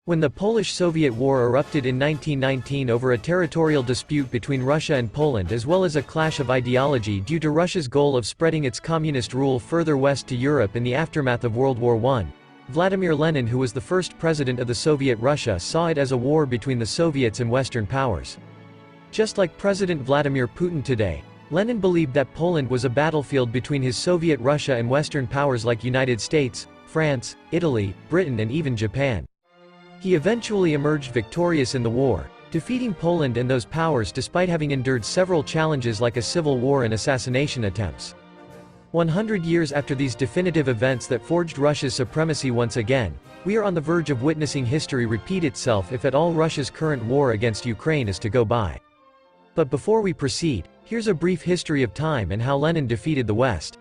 When the Polish-Soviet War erupted in 1919 over a territorial dispute between Russia and Poland as well as a clash of ideology due to Russia's goal of spreading its communist rule further west to Europe in the aftermath of World War I, Vladimir Lenin, who was the first president of the Soviet Russia, saw it as a war between the Soviets and Western powers. Just like President Vladimir Putin today, Lenin believed that Poland was a battlefield between his Soviet Russia and Western powers like United States, France, Italy, Britain and even Japan. He eventually emerged victorious in the war, defeating Poland and those powers despite having endured several challenges like a civil war and assassination attempts. 100 years after these definitive events that forged Russia's supremacy once again, we are on the verge of witnessing history repeat itself if at all Russia's current war against Ukraine is to go by. But before we proceed, here's a brief history of time and how Lenin defeated the West.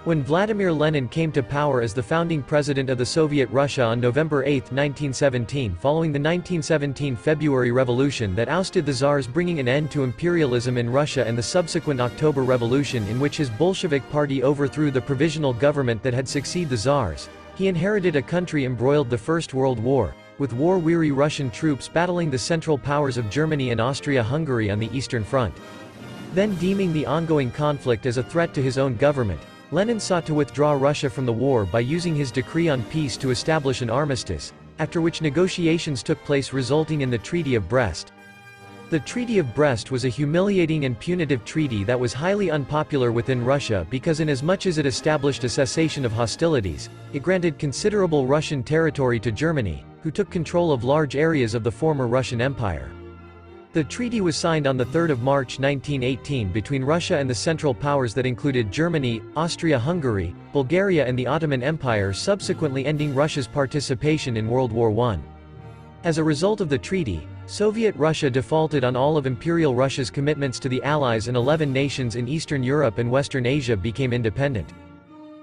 When Vladimir Lenin came to power as the founding president of the Soviet Russia on November 8, 1917 following the 1917 February Revolution that ousted the Tsars, bringing an end to imperialism in Russia, and the subsequent October Revolution in which his Bolshevik party overthrew the provisional government that had succeeded the Tsars, he inherited a country embroiled in the First World War, with war-weary Russian troops battling the Central Powers of Germany and Austria-Hungary on the Eastern Front. Then, deeming the ongoing conflict as a threat to his own government, Lenin sought to withdraw Russia from the war by using his decree on peace to establish an armistice, after which negotiations took place resulting in the Treaty of Brest. The Treaty of Brest was a humiliating and punitive treaty that was highly unpopular within Russia because inasmuch as it established a cessation of hostilities, it granted considerable Russian territory to Germany, who took control of large areas of the former Russian Empire. The treaty was signed on 3 March 1918 between Russia and the Central Powers that included Germany, Austria-Hungary, Bulgaria and the Ottoman Empire, subsequently ending Russia's participation in World War I. As a result of the treaty, Soviet Russia defaulted on all of Imperial Russia's commitments to the Allies, and 11 nations in Eastern Europe and Western Asia became independent.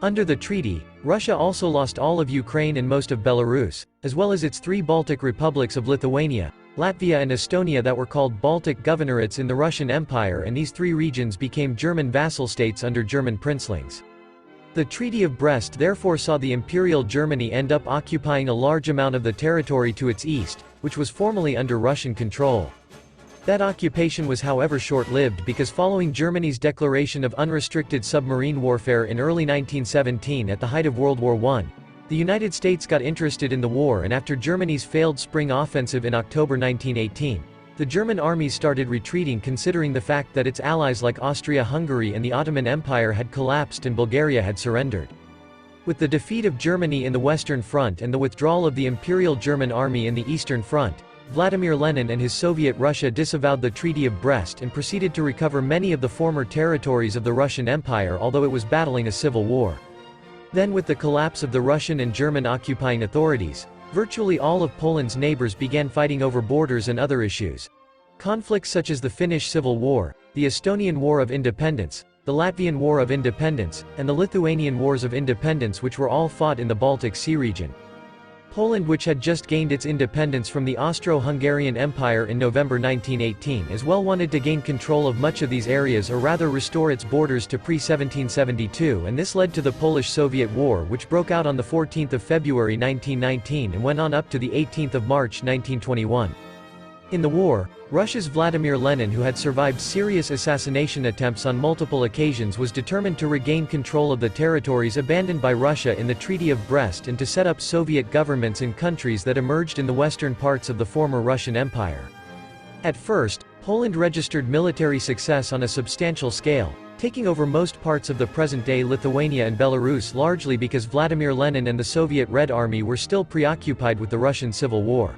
Under the treaty, Russia also lost all of Ukraine and most of Belarus, as well as its 3 Baltic republics of Lithuania, Latvia and Estonia that were called Baltic Governorates in the Russian Empire, and these 3 regions became German vassal states under German princelings. The Treaty of Brest therefore saw the Imperial Germany end up occupying a large amount of the territory to its east, which was formerly under Russian control. That occupation was however short-lived because following Germany's declaration of unrestricted submarine warfare in early 1917 at the height of World War I, the United States got interested in the war, and after Germany's failed spring offensive in October 1918, the German armies started retreating, considering the fact that its allies like Austria-Hungary and the Ottoman Empire had collapsed and Bulgaria had surrendered. With the defeat of Germany in the Western Front and the withdrawal of the Imperial German Army in the Eastern Front, Vladimir Lenin and his Soviet Russia disavowed the Treaty of Brest and proceeded to recover many of the former territories of the Russian Empire, although it was battling a civil war. Then, with the collapse of the Russian and German occupying authorities, virtually all of Poland's neighbors began fighting over borders and other issues. Conflicts such as the Finnish Civil War, the Estonian War of Independence, the Latvian War of Independence, and the Lithuanian Wars of Independence, which were all fought in the Baltic Sea region. Poland, which had just gained its independence from the Austro-Hungarian Empire in November 1918, as well wanted to gain control of much of these areas, or rather restore its borders to pre-1772, and this led to the Polish-Soviet War, which broke out on the 14th of February 1919 and went on up to the 18th of March 1921. In the war, Russia's Vladimir Lenin, who had survived serious assassination attempts on multiple occasions, was determined to regain control of the territories abandoned by Russia in the Treaty of Brest and to set up Soviet governments in countries that emerged in the western parts of the former Russian Empire. At first, Poland registered military success on a substantial scale, taking over most parts of the present-day Lithuania and Belarus, largely because Vladimir Lenin and the Soviet Red Army were still preoccupied with the Russian Civil War.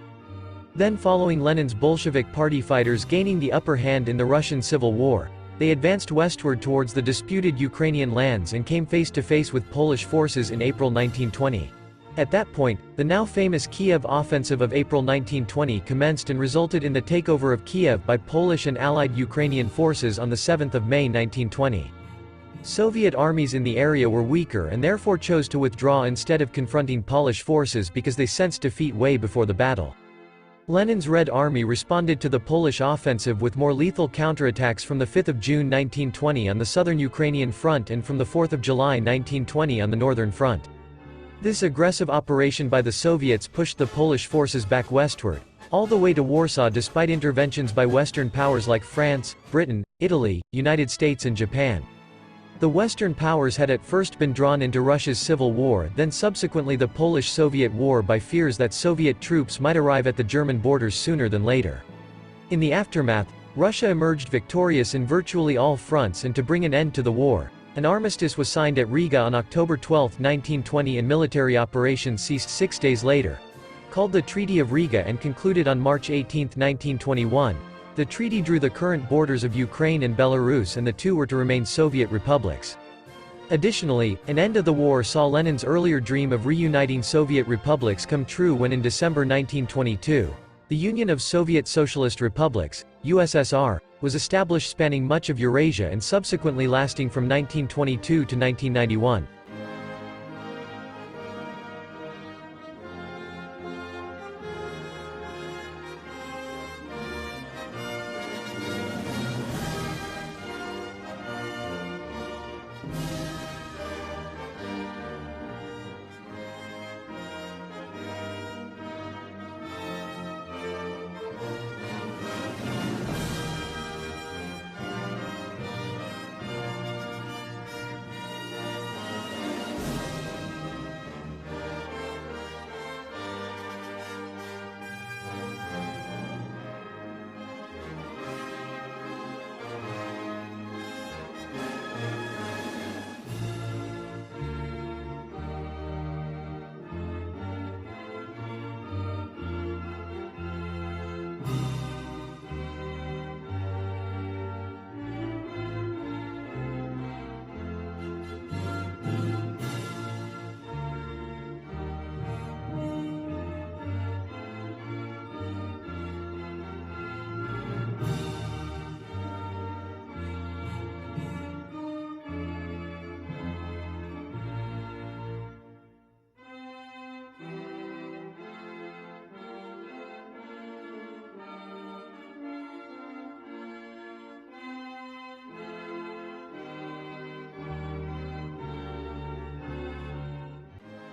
Then, following Lenin's Bolshevik party fighters gaining the upper hand in the Russian Civil War, they advanced westward towards the disputed Ukrainian lands and came face to face with Polish forces in April 1920. At that point, the now famous Kiev Offensive of April 1920 commenced and resulted in the takeover of Kiev by Polish and allied Ukrainian forces on the 7th of May 1920. Soviet armies in the area were weaker and therefore chose to withdraw instead of confronting Polish forces because they sensed defeat way before the battle. Lenin's Red Army responded to the Polish offensive with more lethal counterattacks from the 5th of June 1920 on the southern Ukrainian front and from the 4th of July 1920 on the northern front. This aggressive operation by the Soviets pushed the Polish forces back westward, all the way to Warsaw despite interventions by Western powers like France, Britain, Italy, United States and Japan. The Western powers had at first been drawn into Russia's civil war, then subsequently the Polish-Soviet War, by fears that Soviet troops might arrive at the German borders sooner than later. In the aftermath, Russia emerged victorious in virtually all fronts, and to bring an end to the war, an armistice was signed at Riga on October 12, 1920, and military operations ceased 6 days later. Called the Treaty of Riga and concluded on March 18, 1921, the treaty drew the current borders of Ukraine and Belarus, and the two were to remain Soviet republics. Additionally, an end of the war saw Lenin's earlier dream of reuniting Soviet republics come true when in December 1922, the Union of Soviet Socialist Republics, USSR, was established, spanning much of Eurasia and subsequently lasting from 1922 to 1991.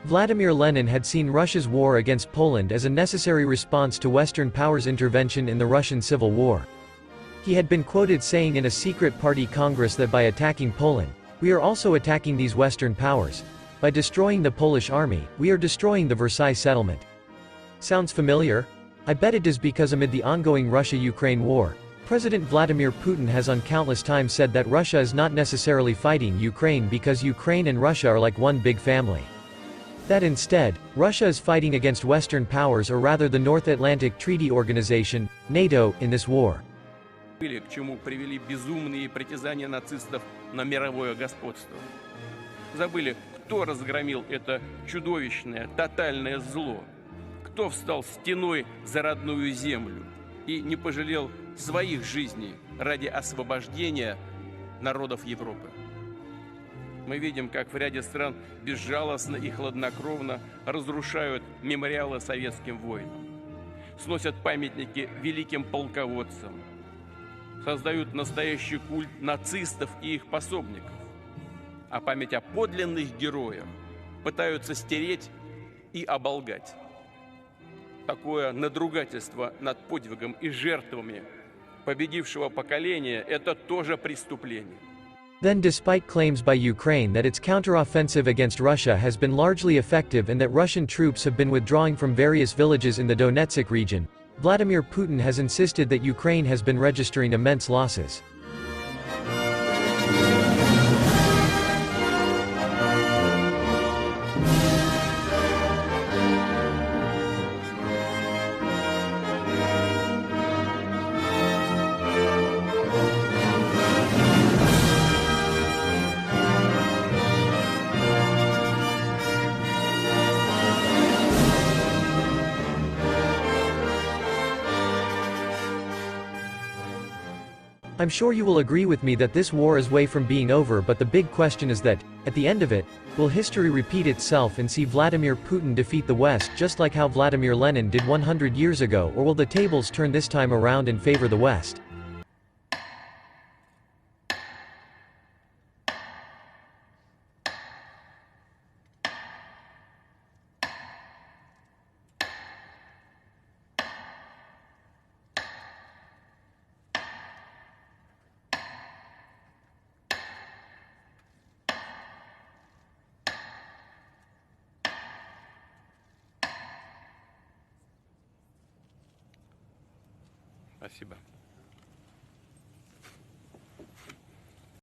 Vladimir Lenin had seen Russia's war against Poland as a necessary response to Western powers' intervention in the Russian Civil War. He had been quoted saying in a secret party congress that by attacking Poland, we are also attacking these Western powers. By destroying the Polish army, we are destroying the Versailles settlement. Sounds familiar? I bet it does, because amid the ongoing Russia-Ukraine war, President Vladimir Putin has on countless times said that Russia is not necessarily fighting Ukraine because Ukraine and Russia are like one big family. That instead, Russia is fighting against Western powers, or rather the North Atlantic Treaty Organization, NATO, in this war. К чему привели безумные притязания нацистов на мировое господство. Забыли, кто разгромил это чудовищное, тотальное зло, кто встал стеной за родную землю и не пожалел своих жизней ради освобождения народов Европы. Мы видим, как в ряде стран безжалостно и хладнокровно разрушают мемориалы советским воинам, сносят памятники великим полководцам, создают настоящий культ нацистов и их пособников, а память о подлинных героях пытаются стереть и оболгать. Такое надругательство над подвигом и жертвами победившего поколения – это тоже преступление. Then, despite claims by Ukraine that its counteroffensive against Russia has been largely effective and that Russian troops have been withdrawing from various villages in the Donetsk region, Vladimir Putin has insisted that Ukraine has been registering immense losses. I'm sure you will agree with me that this war is way from being over, but the big question is that, at the end of it, will history repeat itself and see Vladimir Putin defeat the West just like how Vladimir Lenin did 100 years ago, or will the tables turn this time around and favor the West? Спасибо.